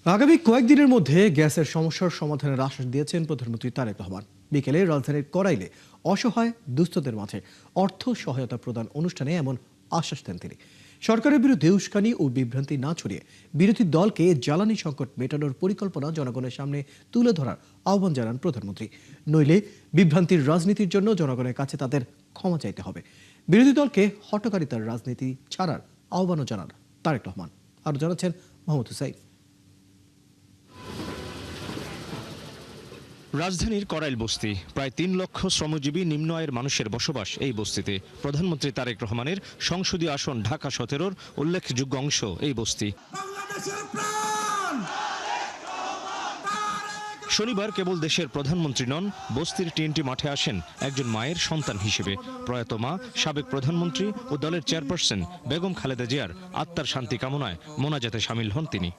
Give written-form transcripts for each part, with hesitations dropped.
আগামী কয়েকদিনের মধ্যে গ্যাসের সমস্যার সমাধানের আশ্বাস দিয়েছেন প্রধানমন্ত্রী তারেক রহমান। বিকেলে রাজধানীর কড়াইলে অসহায় দুস্থদের মাঝে অর্থ সহায়তা প্রদান অনুষ্ঠানে এমন আশ্বাস দেন তিনি। সরকারের বিরুদ্ধে উস্কানি ও বিভ্রান্তি না ছড়িয়ে বিরোধী দলকে জ্বালানি সংকট মেটানোর পরিকল্পনা জনগণের সামনে তুলে ধরার আহ্বান জানান প্রধানমন্ত্রী। নইলে বিভ্রান্তির রাজনীতির জন্য জনগণের কাছে তাদের ক্ষমা চাইতে হবে। বিরোধী দলকে হটকারিতার রাজনীতি ছাড়ার আহ্বানও জানান তারেক রহমান। আরও জানাচ্ছেন মোহাম্মদ হুসাইন। রাজধানীর কড়াইল বস্তি, প্রায় ৩ লক্ষ শ্রমজীবী নিম্ন আয়ের মানুষের বসবাস এই বস্তিতে। প্রধানমন্ত্রী তারেক রহমানের সংসদীয় আসন ঢাকা ১৭-র উল্লেখযোগ্য অংশ এই বস্তি। শনিবার কেবল দেশের প্রধানমন্ত্রী নন, বস্তির টিএনটি মাঠে আসেন একজন মায়ের সন্তান হিসেবে। প্রয়াত মা, সাবেক প্রধানমন্ত্রী ও দলের চেয়ারপারসন বেগম খালেদা জিয়ার আত্মার শান্তি কামনায় মোনাজাতে শামিল হন তিনি।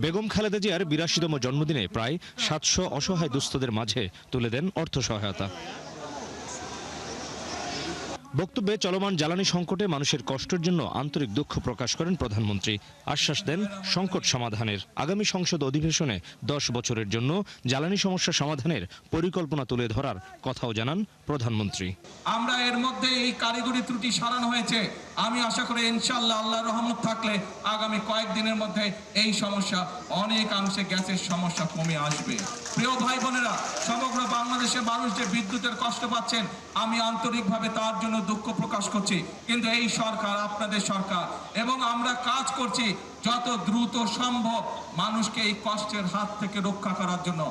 বেগম খালেদা জিয়ার ৮২তম জন্মদিনে প্রায় ৭০০ অসহায় দুস্থদের মাঝে তুলে দেন অর্থ সহায়তা। বক্তব্যে চলমান জ্বালানি সংকটে মানুষের কষ্টের জন্য আন্তরিক দুঃখ প্রকাশ করেন প্রধানমন্ত্রী। আশ্বাস দেন সংকট সমাধানের। আগামী সংসদ অধিবেশনে ১০ বছরের জন্য জ্বালানি সমস্যা সমাধানের পরিকল্পনা তুলে ধরার কথাও জানান প্রধানমন্ত্রী। আমরা এর মধ্যে এই কারিগরি ত্রুটি সারানো হয়েছে। আমি আশা করি ইনশাআল্লাহ আল্লাহর রহমত থাকলে আগামী কয়েকদিনের মধ্যে এই সমস্যা অনেকাংশে গ্যাসের সমস্যা কমে আসবে। প্রিয় ভাই বোনেরা, সমগ্র বাংলাদেশের মানুষ যে বিদ্যুতের কষ্ট পাচ্ছেন, আমি আন্তরিকভাবে তার জন্য দুঃখ প্রকাশ করছি। কিন্তু এই সরকার আপনাদের সরকার এবং আমরা কাজ করছি যত দ্রুত সম্ভব মানুষকে এই কষ্টের হাত থেকে রক্ষা করার জন্য।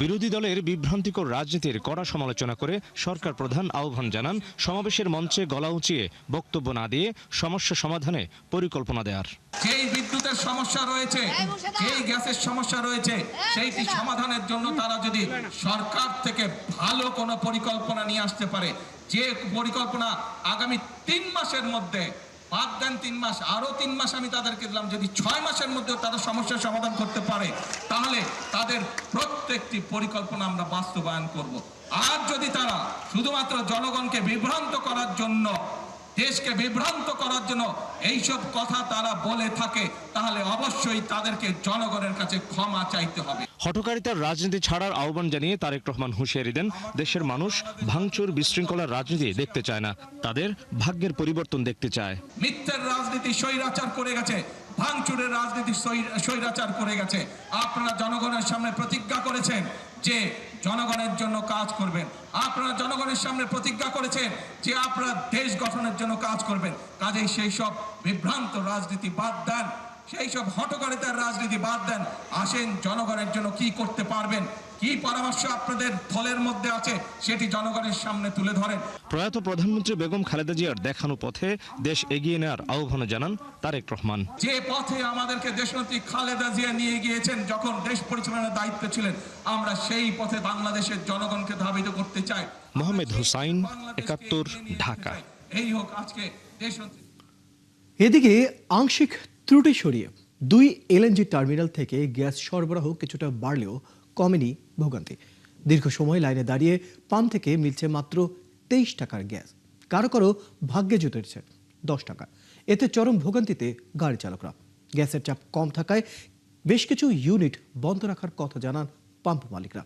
বিরোধী দলের বিভ্রান্তিকর রাজনীতির কড়া সমালোচনা করে সরকার প্রধান আহ্বান জানান সমাবেশের মঞ্চে গলা উঁচিয়ে বক্তব্য না দিয়ে সমস্যা সমাধানে পরিকল্পনা দেওয়ার। যেই বিদ্যুতের সমস্যা রয়েছে, যেই গ্যাসের সমস্যা রয়েছে, সেইটি সমাধানের জন্য তারা যদি সরকার থেকে ভালো কোনো পরিকল্পনা নিয়ে আসতে পারে, যে পরিকল্পনা আগামী ৩ মাসের মধ্যে, বাদ দেন ৩ মাস, আরো ৩ মাস আমি তাদেরকে দিলাম, যদি ৬ মাসের মধ্যে তারা সমস্যার সমাধান করতে পারে, তাহলে তাদের প্রত্যেকটি পরিকল্পনা আমরা বাস্তবায়ন করব। আর যদি তারা শুধুমাত্র জনগণকে বিভ্রান্ত করার জন্য, দেশকে বিভ্রান্ত করার জন্য এইসব কথা তারা বলে থাকে, তাহলে অবশ্যই তাদেরকে জনগণের কাছে ক্ষমা চাইতে হবে। হঠকারিতার রাজনীতি ছাড়ার আহ্বান জানিয়ে তারেক রহমান হুঁশিয়ারি দেন, দেশের মানুষ ভাঙচুর বিশৃঙ্খলার রাজনীতি দেখতে চায় না, তাদের ভাগ্যের পরিবর্তন দেখতে চায়। মিথ্যের রাজনীতি স্বৈরাচার করে গেছে, ভাঙচুরের রাজনীতি স্বৈরাচার করে গেছে। আপনারা জনগণের সামনে প্রতিজ্ঞা করেছেন যে জনগণের জন্য কাজ করবেন। আপনারা জনগণের সামনে প্রতিজ্ঞা করেছেন যে আপনারা দেশ গঠনের জন্য কাজ করবেন। কাজেই সেই সব বিভ্রান্ত রাজনীতি বাদ দেন, সেই সব হঠকারিতার রাজনীতি বাদ দেন। আসেন জনগণের জন্য কি করতে পারবেন, কি পরামর্শ আপনাদের দলের মধ্যে আছে, সেটি জনগণের সামনে তুলে ধরেন। প্রয়াত প্রধানমন্ত্রী বেগম খালেদা জিয়ার দেখানো পথে দেশ এগিয়ে নেওয়ার আহ্বান জানান তারেক রহমান। যে পথে আমাদেরকে দেশনেত্রী খালেদা জিয়া নিয়ে গিয়েছেন যখন দেশ পরিচালনার দায়িত্ব ছিলেন, আমরা সেই পথে বাংলাদেশের জনগণকে ধাবিত করতে চাই। মোহাম্মদ হুসাইন, ৭১, ঢাকা। এই হোক আজকে দেশনেত্রী। এদিকে আংশিক ত্রুটি সরিয়ে ২ এলএনজি টার্মিনাল থেকে গ্যাস সরবরাহ কিছুটা বাড়লেও কমেনি ভোগান্তি। দীর্ঘ সময় লাইনে দাঁড়িয়ে পাম্প থেকে মিলছে মাত্র ২৩ টাকার গ্যাস, কারো কারো ভাগ্যে জুটেছে ১০ টাকা। এতে চরম ভোগান্তিতে গাড়ি চালকরা। গ্যাসের চাপ কম থাকায় বেশ কিছু ইউনিট বন্ধ রাখার কথা জানান পাম্প মালিকরা।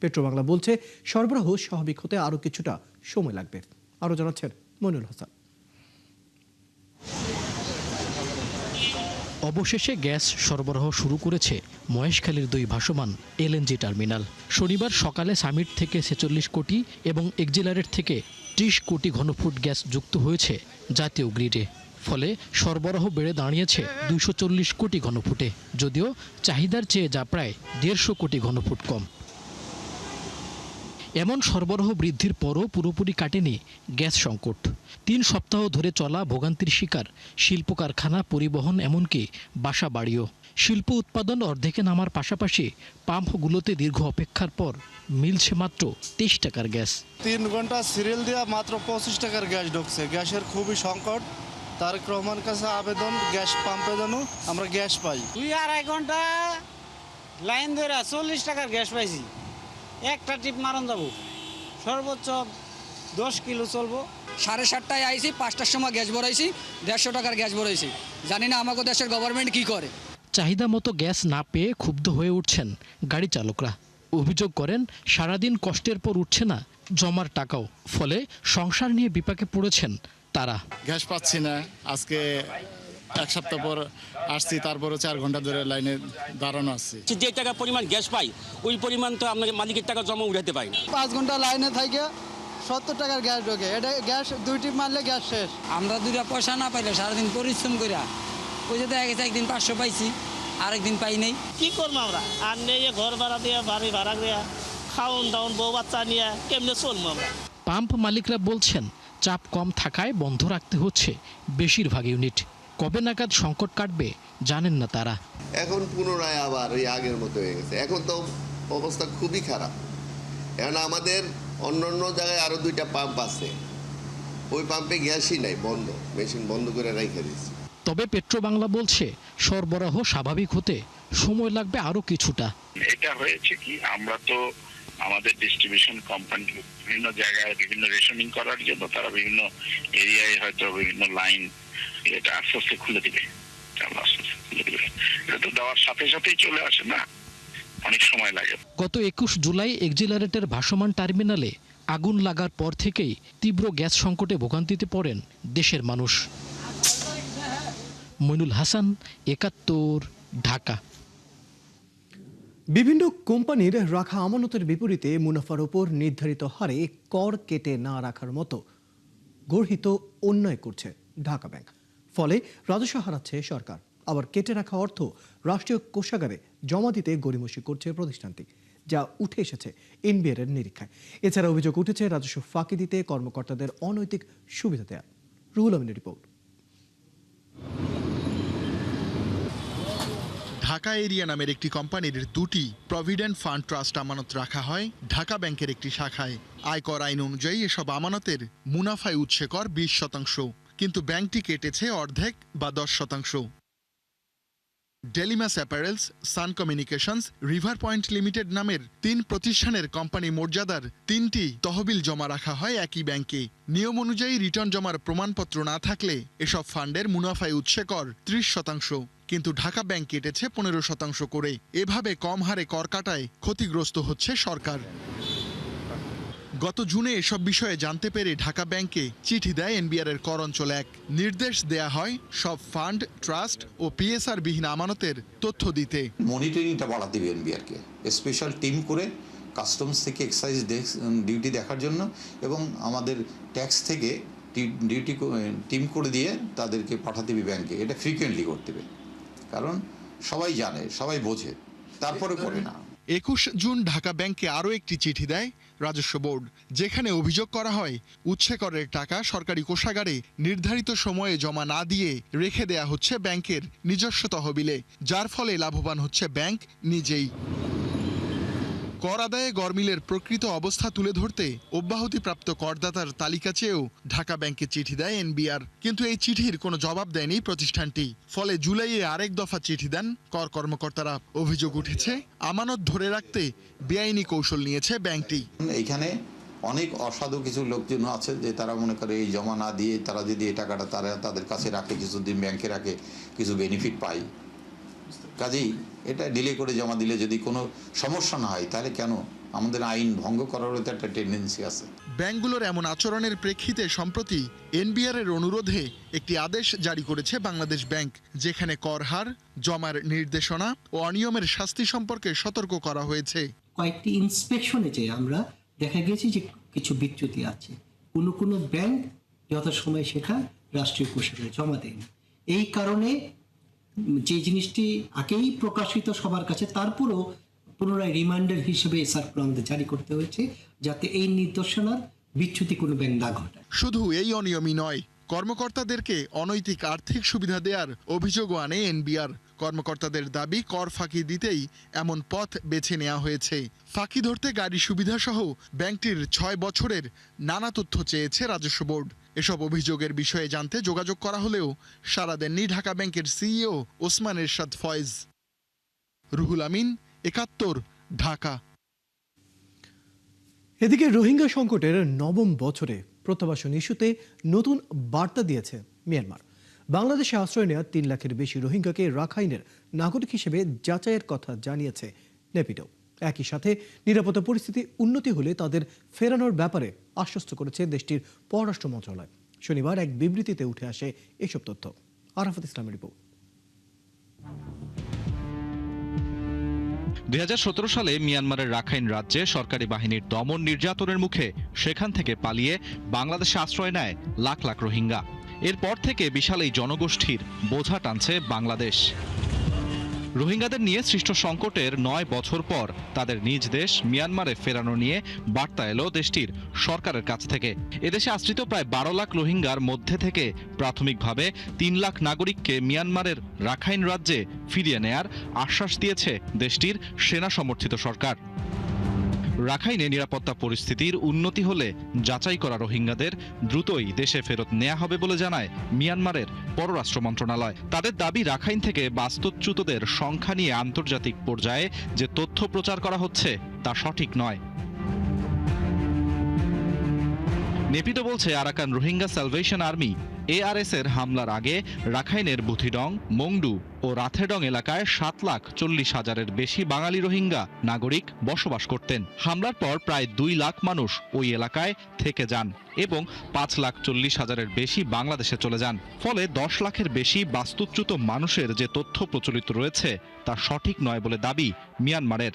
পেট্রোবাংলা বলছে সরবরাহ স্বাভাবিক হতে আরও কিছুটা সময় লাগবে। আরও জানাচ্ছেন মইনুল হাসান। অবশেষে গ্যাস সরবরাহ শুরু করেছে মহেশখালীর ২ ভাসমান এলএনজি টার্মিনাল। শনিবার সকালে সামিট থেকে ৪৬ কোটি এবং এক্সিলারেট থেকে ৩০ কোটি ঘনফুট গ্যাস যুক্ত হয়েছে জাতীয় গ্রিডে। ফলে সরবরাহ বেড়ে দাঁড়িয়েছে ২৪০ কোটি ঘনফুটে, যদিও চাহিদার চেয়ে যা প্রায় ১৫০ কোটি ঘনফুট কম। এমন সরবরাহ বৃদ্ধির পরও পুরোপুরি কাটেনি গ্যাস সংকট। ৩ সপ্তাহ ধরে চলা ভোগান্তির শিকার শিল্প কারখানা, পরিবহন, এমনকি বাসা বাড়িও। শিল্প উৎপাদন অর্ধেকে নামার পাশাপাশি পাম্পগুলোতে দীর্ঘ অপেক্ষার পর মিলছে মাত্র ২৩ টাকার গ্যাস। ৩ ঘন্টা সিরিয়াল দেওয়া মাত্র ২৫ টাকার গ্যাস ঢুকছে। গ্যাসের খুবই সংকট। তারেক রহমান কাছে আবেদন, গ্যাস পাম্পে যেন আমরা গ্যাস পাই। ২-২.৫ ঘন্টা লাইন ধরে ৪০ টাকার গ্যাস পাইছি। একটা টিপ মারন যাবো, সর্বোচ্চ 10 কিলো চলবো। ৭:৩০টায় আইছি, ৫টার সময় গ্যাস ভরাইছি, ১৫০ টাকার গ্যাস ভরাইছি। জানি না আমাকে দেশের গভর্নমেন্ট কি করে। চাহিদা মতো গ্যাস না পেয়ে ক্ষুব্ধ হয়ে উঠছেন গাড়ি চালকরা। অভিযোগ করেন সারাদিন কষ্টের পর উঠছে না জমার টাকাও, ফলে সংসার নিয়ে বিপাকে পড়েছেন তারা। গ্যাস পাচ্ছি না, আজকে এক সপ্তাহ পর আসছি, তারপরে 4 ঘন্টা ধরে লাইনে দাঁড়ানো আছি। যে টাকা পরিমাণ গ্যাস পাই ওই পরিমাণ তো আপনাকে মালিকের টাকা জমা উঠাতে পারি না। 5 ঘন্টা লাইনে থাকে 70 টাকার গ্যাস ঢোকে, এটা গ্যাস 2 টিপ মারলে গ্যাস শেষ। আমরা 2টা পয়সা না পাইলে সারাদিন পরিশ্রম করিয়া ওই যে দেখা গেছে একদিন 500 পাইছি, আরেকদিন পাই নাই। কি করবো আমরা আর নেই, ঘর ভাড়া দিয়ে বাড়ি ভাড়া দিয়ে খাওন দাওন বউ বাচ্চা নিয়ে কেমনে চলবো আমরা। পাম্প মালিকরা বলছেন চাপ কম থাকায় বন্ধ রাখতে হচ্ছে বেশিরভাগ ইউনিট। কবে নাগাদ সংকট কাটবে জানেন না তারা। এখন পুনরায় আবার ওই আগের মতো হয়ে গেছে। এখন তো অবস্থা খুবই খারাপ। এখন আমাদের অন্য জায়গায় আরো 2টা পাম্প আছে, ওই পাম্পে গ্যাসই নাই, বন্ধ, মেশিন বন্ধ করে রেখে দিয়েছে। তবে পেট্রোবাংলা বলছে সরবরাহ স্বাভাবিক হতে সময় লাগবে আরো কিছুটা। এটা হয়েছে কি, আমরা তো আমাদের ডিস্ট্রিবিউশন কোম্পানি বিভিন্ন জায়গায় বিভিন্ন রেশনিং করার জন্য তারা বিভিন্ন এরিয়ায় হয়তো বিভিন্ন লাইন এটা আস্তে আস্তে খুলে দিবে, এটা তো দেওয়ার সাথে সাথেই চলে আসে না, অনেক সময় লাগে। গত 21 জুলাই এক্সিলারেটের ভাসমান টার্মিনালে আগুন লাগার পর থেকেই তীব্র গ্যাস সংকটে ভোগান্তিতে পড়েন দেশের মানুষ। মইনুল হাসান, ৭১, ঢাকা। বিভিন্ন কোম্পানির রাখা আমানতের বিপরীতে মুনাফার উপর নির্ধারিত হারে কর কেটে না রাখার মতো গর্হিত অন্যায় করছে ঢাকা ব্যাংক। ফলে রাজস্ব হারাচ্ছে সরকার, আবার কেটে রাখা অর্থ রাষ্ট্রীয় কোষাগারে জমা দিতে গড়িমসি করছে প্রতিষ্ঠানটি, যা উঠে এসেছে এনবিআর এর নিরীক্ষায়। এছাড়া অভিযোগ উঠেছে রাজস্ব ফাঁকি দিতে কর্মকর্তাদের অনৈতিক সুবিধা দেয়া। রুহুল আমিনের রিপোর্ট। ঢাকা এরিয়া নামের একটি কোম্পানির 2টি প্রভিডেন্ট ফান্ড ট্রাস্ট আমানত রাখা হয় ঢাকা ব্যাংকের একটি শাখায়। আয়কর আইন অনুযায়ী এসব আমানতের মুনাফায় উৎসে কর 20%, কিন্তু ব্যাংকটি কেটেছে অর্ধেক বা 10%। ডেলিমাস অ্যাপারেলস, সান কমিউনিকেশনস, রিভার পয়েন্ট লিমিটেড নামের 3 প্রতিষ্ঠানের কোম্পানি মর্যাদার 3টি তহবিল জমা রাখা হয় একই ব্যাংকে। নিয়ম অনুযায়ী রিটার্ন জমার প্রমাণপত্র না থাকলে এসব ফান্ডের মুনাফায় উৎসে কর 30%, কিন্তু ঢাকা ব্যাংক কেটেছে 15% করে। এভাবে কম হারে কর কাটায় ক্ষতিগ্রস্ত হচ্ছে সরকার। গত জুনে এসব বিষয়ে জানতে পেরে ঢাকা ব্যাংকে চিঠি দেয় এনবিআর এর কর অঞ্চল 1। নির্দেশ দেয়া হয় সব ফান্ড, ট্রাস্ট ও পিএসআর বিহীন আমানতের তথ্য দিতে। মনিটরিংটা বাড়াতে হবে এনবিআরকে, স্পেশাল টিম করে কাস্টমস থেকে এক্সাইজ ডিউটি দেখার জন্য এবং আমাদের ট্যাক্স থেকে ডিউটি টিম করে দিয়ে তাদেরকে পাঠাতে হবে ব্যাংকে। এটা ফ্রিকুয়েন্টলি করতে হবে, কারণ সবাই জানে, সবাই বোঝে, তারপরে করে না। 21 জুন ঢাকা ব্যাংকে আরও একটি চিঠি দেয় রাজস্ব বোর্ড, যেখানে অভিযোগ করা হয় উৎসে করের টাকা সরকারি কোষাগারে নির্ধারিত সময়ে জমা না দিয়ে রেখে দেয়া হচ্ছে ব্যাংকের নিজস্ব তহবিলে, যার ফলে লাভবান হচ্ছে ব্যাংক নিজেই। কর আদায়ে গরমিলের প্রকৃত অবস্থা তুলে ধরতে অব্যাহতিপ্রাপ্ত করদাতার তালিকা চেয়েও ঢাকা ব্যাংকে চিঠি দেয় এনবিআর, কিন্তু এই চিঠির কোনো জবাব দেয়নি প্রতিষ্ঠানটি। ফলে জুলাইয়ে আরেক দফা চিঠি দেন কর কর্মকর্তারা। অভিযোগ উঠেছে আমানত ধরে রাখতে বেআইনি কৌশল নিয়েছে ব্যাংকটি। এইখানে অনেক অসাধু কিছু লোকজন আছে যে তারা মনে করে এই জমা না দিয়ে তারা যদি এই টাকাটা তারা তাদের কাছে রাখে, কিছুদিন ব্যাংকে রাখে, কিছু বেনিফিট পায়। কাজেই এটা ডিলে করে জমা দিলে যদি কোনো সমস্যা না হয়, তাহলে কেন আমাদের আইন ভঙ্গ করারও তো একটা টেন্ডেন্সি আছে। ব্যাংকগুলোর এমন আচরণের প্রেক্ষিতে সম্প্রতি এনবিআর এর অনুরোধে একটি আদেশ জারি করেছে বাংলাদেশ ব্যাংক, যেখানে কর হার, জমার নির্দেশনা ও অনিয়মের শাস্তি সম্পর্কে সতর্ক করা হয়েছে। কয়েকটি ইন্সপেকশনে যে আমরা দেখা গেছে যে কিছু বিচ্যুতি আছে, কোনো ব্যাংক যথাসময়ে সেটা রাষ্ট্রীয় কোষাগারে জমা দেয়নি। এই কারণে যে জিনিসটি আগেই প্রকাশিত সবার কাছে, তারপরেও পুনরায় রিমাইন্ডার হিসেবে সার্কুলার আমাদের জারি করতে হয়েছে, যাতে এই নির্দেশনার বিচ্যুতি কোনো ব্যাংক না ঘটায়। শুধু এই অনিয়মই নয়, কর্মকর্তাদেরকে অনৈতিক আর্থিক সুবিধা দেওয়ার অভিযোগও আনে এনবিআর। কর্মকর্তাদের দাবি কর ফাঁকি দিতেই এমন পথ বেছে নেওয়া হয়েছে। ফাঁকি ধরতে গাড়ি সুবিধা সহ ব্যাংকটির 6 বছরের নানা তথ্য চেয়েছে রাজস্ব বোর্ড। এসব অভিযোগের বিষয়ে জানতে যোগাযোগ করা হলেও সাড়া দেননি ঢাকা ব্যাংকের সিইও ওসমান এরশাদ ফয়েজ। রুহুল আমিন, ৭১, ঢাকা। এদিকে রোহিঙ্গা সংকটের 9ম বছরে প্রত্যাবাসন ইস্যুতে নতুন বার্তা দিয়েছে মিয়ানমার। বাংলাদেশে আশ্রয় নেওয়া 3 লাখের বেশি রোহিঙ্গাকে রাখাইনের নাগরিক হিসেবে যাচাইয়ের কথা জানিয়েছে নেপিডো। একই সাথে নিরাপত্তা পরিস্থিতি উন্নতি হলে তাদের ফেরানোর ব্যাপারে আশ্বস্ত করেছে দেশটির পররাষ্ট্র মন্ত্রণালয়। শনিবার এক বিবৃতিতে উঠে আসে এসব তথ্য। আরাফাত ইসলামের রিপোর্ট। 2017 সালে মিয়ানমারের রাখাইন রাজ্যে সরকারি বাহিনীর দমন নির্যাতনের মুখে সেখান থেকে পালিয়ে বাংলাদেশে আশ্রয় নেয় লাখ লাখ রোহিঙ্গা। এরপর থেকে বিশাল এই জনগোষ্ঠীর বোঝা টানছে বাংলাদেশ। রোহিঙ্গাদের নিয়ে সৃষ্ট সংকটের 9 বছর পর তাদের নিজ দেশ মিয়ানমারে ফেরানো নিয়ে বার্তা এলো দেশটির সরকারের কাছ থেকে। এদেশে আশ্রিত প্রায় 12 লাখ রোহিঙ্গার মধ্যে থেকে প্রাথমিকভাবে 3 লাখ নাগরিককে মিয়ানমারের রাখাইন রাজ্যে ফিরিয়ে নেয়ার আশ্বাস দিয়েছে দেশটির সেনা সমর্থিত সরকার। রাখাইনে নিরাপত্তা পরিস্থিতির উন্নতি হলে যাচাই করা রোহিঙ্গাদের দ্রুতই দেশে ফেরত নেওয়া হবে বলে জানায় মিয়ানমারের পররাষ্ট্র মন্ত্রণালয়। তাদের দাবি, রাখাইন থেকে বাস্তুচ্যুতদের সংখ্যা নিয়ে আন্তর্জাতিক পর্যায়ে যে তথ্য প্রচার করা হচ্ছে তা সঠিক নয়। নেপিডো বলছে, Arakan Rohingya salvation army ARS এর হামলার আগে রাখাইনের বুথিডং, মংডু ও রাথেডং এলাকায় 7,40,000-এর বেশি বাঙালি রোহিঙ্গা নাগরিক বসবাস করতেন। হামলার পর প্রায় 2 লাখ মানুষ ওই এলাকায় থেকে যান এবং 5,40,000-এর বেশি বাংলাদেশে চলে যান। ফলে 10 লাখের বেশি বাস্তুচ্যুত মানুষের যে তথ্য প্রচলিত রয়েছে তা সঠিক নয় বলে দাবি মিয়ানমারের।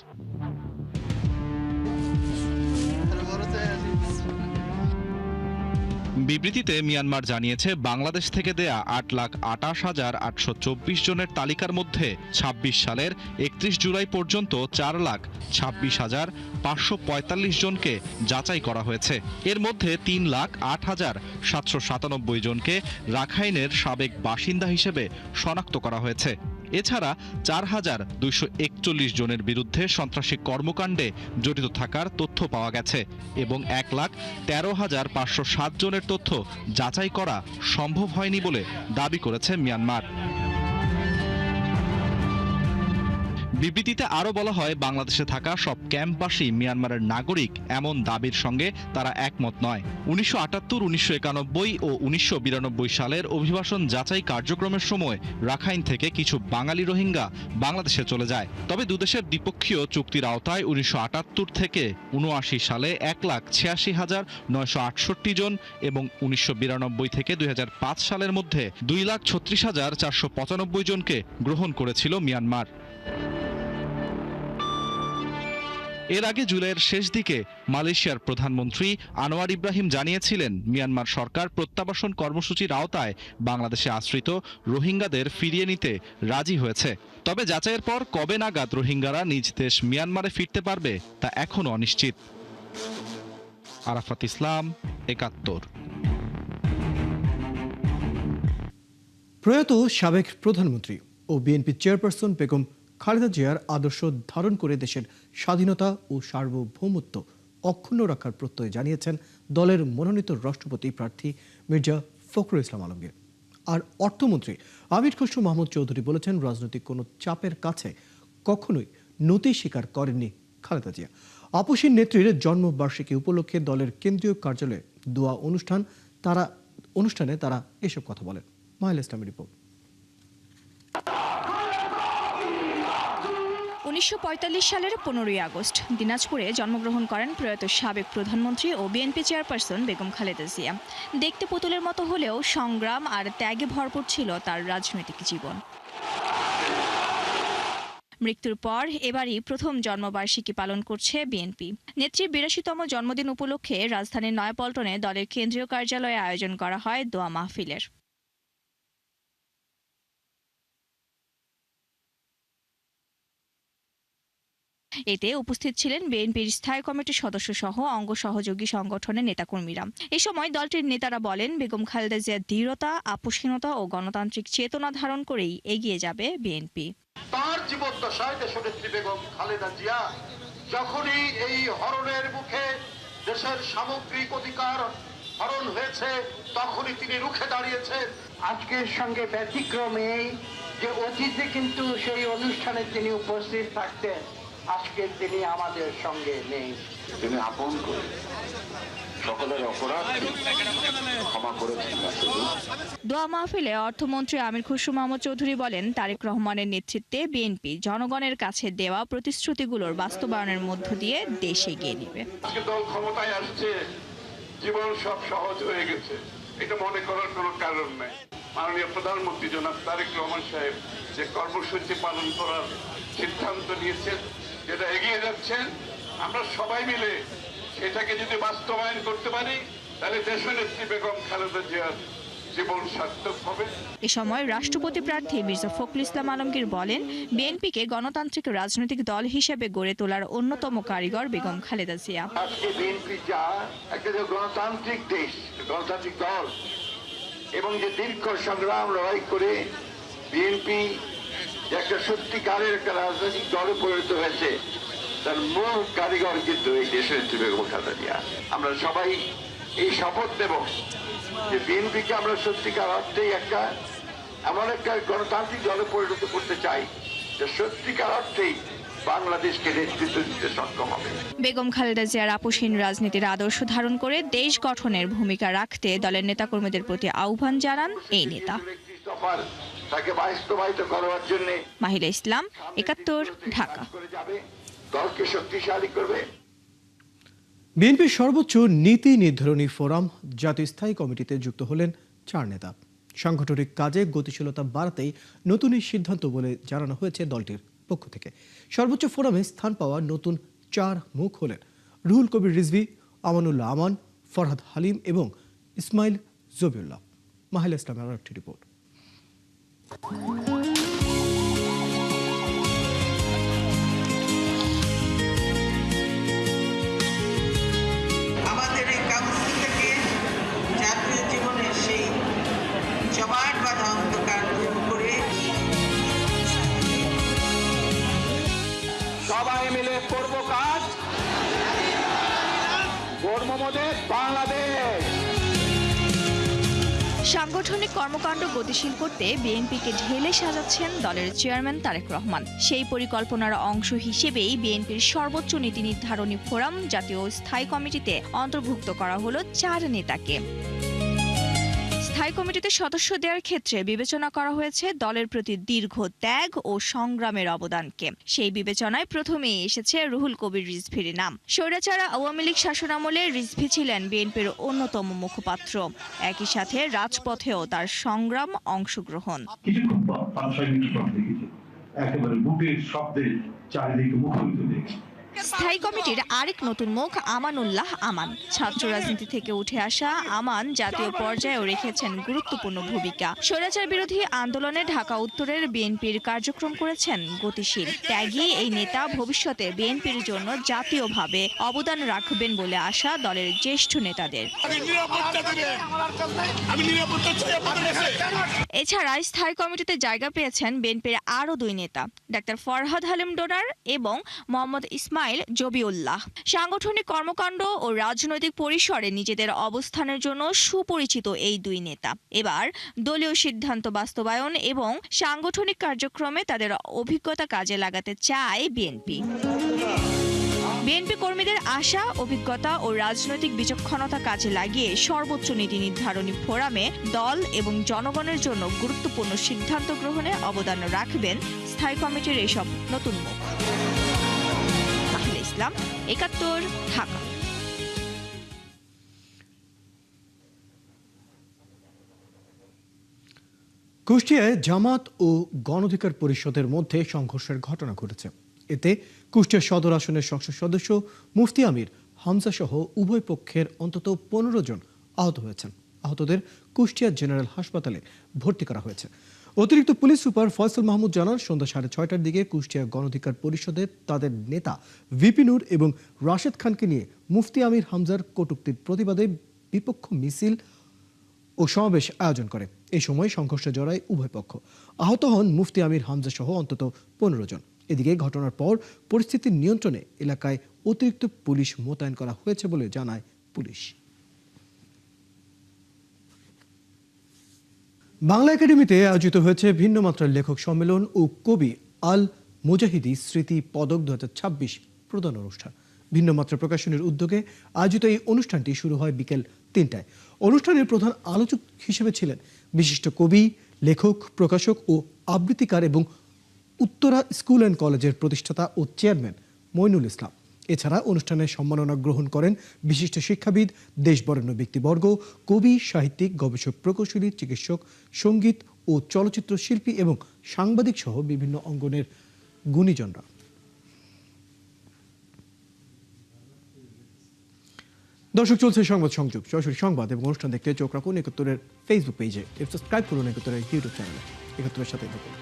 বিবৃতিতে মিয়ানমার জানিয়েছে, বাংলাদেশ থেকে দেয়া 8,28,824 জনের তালিকার মধ্যে 26 সালের 31 জুলাই পর্যন্ত 4,26,545 জনকে যাচাই করা হয়েছে। এর মধ্যে 3,08,797 জনকে রাখাইনের সাবেক বাসিন্দা হিসেবে শনাক্ত করা হয়েছে। এছাড়া 4,241 জনের বিরুদ্ধে সন্ত্রাসী কর্মকাণ্ডে জড়িত থাকার তথ্য পাওয়া গেছে এবং 1,13,507 জনের তথ্য যাচাই করা সম্ভব হয়নি বলে দাবি করেছে মিয়ানমার। বিবৃতিতে আরও বলা হয়, বাংলাদেশে থাকা সব ক্যাম্পবাসী মিয়ানমারের নাগরিক এমন দাবির সঙ্গে তারা একমত নয়। 1978, 1991 ও 1992 সালের অভিবাসন যাচাই কার্যক্রমের সময় রাখাইন থেকে কিছু বাঙালি রোহিঙ্গা বাংলাদেশে চলে যায়। তবে দুদেশের দ্বিপক্ষীয় চুক্তির আওতায় 1978 থেকে 1979 সালে 1,86,968 জন এবং 1992 থেকে 2005 সালের মধ্যে 2,36,495 জনকে গ্রহণ করেছিল মিয়ানমার। এর আগে জুলাইয়ের শেষ দিকে মালয়েশিয়ার প্রধানমন্ত্রী আনোয়ার ইব্রাহিম জানিয়েছিলেন, মিয়ানমার সরকার প্রত্যাবাসন কর্মসূচির আওতায় বাংলাদেশে আশ্রিত রোহিঙ্গাদের ফিরিয়ে নিতে রাজি হয়েছে। তবে যাচাইয়ের পর কবে নাগাদ রোহিঙ্গারা নিজ দেশ মিয়ানমারে ফিরতে পারবে তা এখনও অনিশ্চিত। আরাফাত ইসলাম, 71। প্রয়াত সাবেক প্রধানমন্ত্রী ও বিএনপি চেয়ারপারসন বেগম খালেদা জিয়ার আদর্শ ধারণ করে দেশের স্বাধীনতা ও সার্বভৌমত্ব অক্ষুণ্ণ রাখার প্রত্যয় জানিয়েছেন দলের মনোনীত রাষ্ট্রপতি প্রার্থী মির্জা ফখরুল ইসলাম আলমগীর। আর অর্থমন্ত্রী আমির খসরু মাহমুদ চৌধুরী বলেছেন, রাজনৈতিক কোনো চাপের কাছে কখনোই নতি স্বীকার করেননি খালেদা জিয়া। আপসীন নেত্রীর জন্মবার্ষিকী উপলক্ষে দলের কেন্দ্রীয় কার্যালয়ে দোয়া অনুষ্ঠানে তারা এসব কথা বলেন। মাহিল ইসলামের রিপোর্ট। 1945 সালের 15ই আগস্ট দিনাজপুরে জন্মগ্রহণ করেন প্রয়াত সাবেক প্রধানমন্ত্রী ও বিএনপি চেয়ারপারসন বেগম খালেদা জিয়া। দেখতে পুতুলের মতো হলেও সংগ্রাম আর ত্যাগে ভরপুর ছিল তার রাজনৈতিক জীবন। মৃত্যুর পর এবারই প্রথম জন্মবার্ষিকী পালন করছে বিএনপি। নেত্রীর 82তম জন্মদিন উপলক্ষে রাজধানীর নয়াপল্টনে দলের কেন্দ্রীয় কার্যালয়ে আয়োজন করা হয় দোয়া মাহফিলের। এতে উপস্থিত ছিলেন বিএনপির স্থায়ী কমিটির সদস্য সহ অঙ্গ সহযোগী সংগঠনের নেতাকর্মীরা। এ সময় দলটির নেতারা বলেন, বেগম খালেদা জিয়ার দৃঢ়তা, আপোষহীনতা ও গণতান্ত্রিক চেতনা ধারণ করেই এগিয়ে যাবে বিএনপি। তার জীবদ্দশায় দেশনেত্রী বেগম খালেদা জিয়া যখনই এই হরণের মুখে দেশের সামগ্রিক অধিকার হরণ হয়েছে তখনই তিনি রুখে দাঁড়িয়েছেন। আজকের সঙ্গে ব্যতিক্রমে যে অতীতে কিন্তু সেই অনুষ্ঠানে তিনি উপস্থিত থাকতেন, আজকে তিনি আমাদের সঙ্গে নেই। তিনি আপন করে সকলের অপরাধ ক্ষমা করেছেন। দোয়া মাহফিলে অর্থমন্ত্রী আমির খুসরো মাহমুদ চৌধুরী বলেন, তারেক রহমানের নেতৃত্বে বিএনপি জনগণের কাছে দেওয়া প্রতিশ্রুতিগুলোর বাস্তবায়নের মধ্য দিয়ে দেশ এগিয়ে নেবে। আজকে দল ক্ষমতায় আসছে, জীবন সব সহজ হয়ে গেছে, এটা মনে করার কোনো কারণ নেই। মাননীয় প্রধানমন্ত্রী জনাব তারেক রহমান সাহেব যে কর্মসূচি পালন করার সিদ্ধান্ত নিয়েছেন, যেটা এগিয়ে যাচ্ছেন, আমরা সবাই মিলে সেটাকে যদি বাস্তবায়ন করতে পারি, তাহলে দেশনেত্রী বেগম খালেদা জিয়ার জীবন সার্থক হবে। এ সময় রাষ্ট্রপতি প্রার্থী মির্জা ফখরুল ইসলাম আলমগীর বলেন, বিএনপিকে গণতান্ত্রিক রাজনৈতিক দল হিসেবে গড়ে তোলার অন্যতম কারিগর বেগম খালেদা জিয়া। আজকে বিএনপি যা একটা গণতান্ত্রিক দেশ, গণতান্ত্রিক দল, এবং যে দীর্ঘ সংগ্রাম লড়াই করে বিএনপি একটা সত্যিকারের একটা রাজনৈতিক দলে পরিণত হয়েছে, তার মূল কারিগর কিন্তু এই দেশের বেগম খালেদা জিয়া। আমরা সবাই এই শপথ নেব যে বিএনপিকে আমরা সত্যিকার অর্থেই একটা এমন একটা গণতান্ত্রিক দলে পরিণত করতে চাই যে সত্যিকার অর্থেই বাংলাদেশকে নেতৃত্ব দিতে সক্ষম হবে। বেগম খালেদা জিয়ার আপোষহীন রাজনীতির আদর্শ ধারণ করে দেশ গঠনের ভূমিকা রাখতে দলের নেতাকর্মীদের প্রতি আহ্বান জানান এই নেতা। তাকে বাস্তবায়িত করার জন্য মাহিলা ইসলাম, ৭১, ঢাকা। দলকে শক্তিশালী করবে। বিএনপির সর্বোচ্চ নীতি নির্ধারণী ফোরাম জাতীয় স্থায়ী কমিটিতে যুক্ত হলেন 4 নেতা। সাংগঠনিক কাজে গতিশীলতা বাড়াতেই নতুন এই সিদ্ধান্ত বলে জানানো হয়েছে দলটির পক্ষ থেকে। সর্বোচ্চ ফোরামে স্থান পাওয়া নতুন 4 মুখ হলেন রুহুল কবির রিজভী, আমানুল্লাহ আমান, ফরহাদ হালিম এবং ইসমাইল জবিউল্লাহ। মাহিলা ইসলামের একটি রিপোর্ট। আমাদের এই কাউন্সিল থেকে জাতীয় জীবনের সেই জমাট বাঁধা অন্ধকার দূর করে সবাই মিলে করব কাজ, গড়ব মোদের বাংলাদেশ। সাংগঠনিক কর্মকাণ্ড গতিশীল করতে বিএনপিকে ঢেলে সাজাচ্ছেন দলের চেয়ারম্যান তারেক রহমান। সেই পরিকল্পনার অংশ হিসেবেই বিএনপির সর্বোচ্চ নীতি নির্ধারণী ফোরাম জাতীয় স্থায়ী কমিটিতে অন্তর্ভুক্ত করা হলো 4 নেতাকে। স্থায়ী কমিটিতে সদস্য দেওয়ার ক্ষেত্রে বিবেচনা করা হয়েছে দলের প্রতি দীর্ঘ ত্যাগ ও সংগ্রামের অবদানকে। সেই বিবেচনায় প্রথমেই এসেছে রুহুল কবির রিজভীর নাম। স্বৈরাচার আওয়ামী লীগ শাসনামলে রিজভী ছিলেন বিএনপির অন্যতম মুখপাত্র। একই সাথে রাজপথেও তার সংগ্রাম, অংশগ্রহণ। স্থায়ী কমিটির আরেক নতুন মুখ আমানুল্লাহ আমান। ছাত্র রাজনীতি থেকে উঠে আসা আমান জাতীয় পর্যায়েও রেখেছেন গুরুত্বপূর্ণ ভূমিকা। স্বৈরাচার বিরোধী আন্দোলনে ঢাকা উত্তরের বিএনপির কার্যক্রম করেছেন গতিশীল। ত্যাগী এই নেতা ভবিষ্যতে বিএনপির জন্য জাতীয়ভাবে অবদান রাখবেন বলে আশা দলের জ্যেষ্ঠ নেতাদের। এছাড়া স্থায়ী কমিটিতে জায়গা পেয়েছেন বিএনপির আরও 2 নেতা, ডাক্তার ফরহাদ হালিম ডোনার এবং মোহাম্মদ ইসমাইল জবিউল্লাহ। সাংগঠনিক কর্মকাণ্ড ও রাজনৈতিক পরিসরে নিজেদের অবস্থানের জন্য সুপরিচিত এই 2 নেতা এবার দলীয় সিদ্ধান্ত বাস্তবায়ন এবং সাংগঠনিক কার্যক্রমে তাদের অভিজ্ঞতা কাজে লাগাতে চায় বিএনপি। বিএনপি কর্মীদের আশা, অভিজ্ঞতা ও রাজনৈতিক বিচক্ষণতা কাজে লাগিয়ে সর্বোচ্চ নীতি নির্ধারণী ফোরামে দল এবং জনগণের জন্য গুরুত্বপূর্ণ সিদ্ধান্ত গ্রহণে অবদান রাখবেন স্থায়ী কমিটির এসব নতুন মুখ। মাহিলা ইসলাম, ৭১, ঢাকা। কুষ্টিয়ায় জামাত ও গণ অধিকার পরিষদের মধ্যে সংঘর্ষের ঘটনা ঘটেছে। এতে কুষ্টিয়া সদর আসনের সংসদ সদস্য মুফতি আমির হামজা সহ উভয় পক্ষের অন্তত 15 জন আহত হয়েছেন। আহতদের কুষ্টিয়া জেনারেল হাসপাতালে ভর্তি করা হয়েছে। অতিরিক্ত পুলিশ সুপার ফয়সাল মাহমুদ জানান, সন্ধ্যা 6:30টার দিকে কুষ্টিয়া গণ অধিকার পরিষদের তাদের নেতা ভিপি নূর এবং রাশেদ খানকে নিয়ে মুফতি আমির হামজার কটূক্তির প্রতিবাদে বিপক্ষ মিছিল ও সমাবেশ আয়োজন করে। এই সময় সংঘর্ষে জড়ায় উভয় পক্ষ। আহত হন মুফতি আমির হামজা সহ অন্তত 15 জন। এদিকে ঘটনার পর পরিস্থিতির নিয়ন্ত্রণে এলাকায় অতিরিক্ত পুলিশ মোতায়েন করা হয়েছে বলে জানায় পুলিশ। বাংলা একাডেমিতে আয়োজিত হয়েছে ভিন্ন মাত্রার লেখক সম্মেলন ও কবি আল মুজাহিদি স্মৃতি পদক 2026 প্রদান অনুষ্ঠান। ভিন্ন মাত্রা প্রকাশনের উদ্যোগে আয়োজিত এই অনুষ্ঠানটি শুরু হয় বিকেল 3টায়। অনুষ্ঠানের প্রধান আলোচক হিসেবে ছিলেন বিশিষ্ট কবি, লেখক, প্রকাশক ও আবৃত্তিকার এবং উত্তরা স্কুল অ্যান্ড কলেজের প্রতিষ্ঠাতা ও চেয়ারম্যান মইনুল ইসলাম। এছাড়া অনুষ্ঠানে সম্মাননা গ্রহণ করেন বিশিষ্ট শিক্ষাবিদ, দেশবরেণ্য ব্যক্তিবর্গ, কবি, সাহিত্যিক, গবেষক, প্রকৌশলী, চিকিৎসক, সঙ্গীত ও চলচ্চিত্র শিল্পী এবং সাংবাদিক সহ বিভিন্ন অঙ্গনের গুণীজনরা। দর্শক, চলছে সংবাদ সংযোগ। সরাসরি সংবাদ এবং অনুষ্ঠান দেখতে চোখ রাখুন ৭১-এর ফেসবুক পেজে, সাবস্ক্রাইব করুন ৭১-এর ইউটিউব চ্যানেলে। ৭১-এর সাথে থাকুন।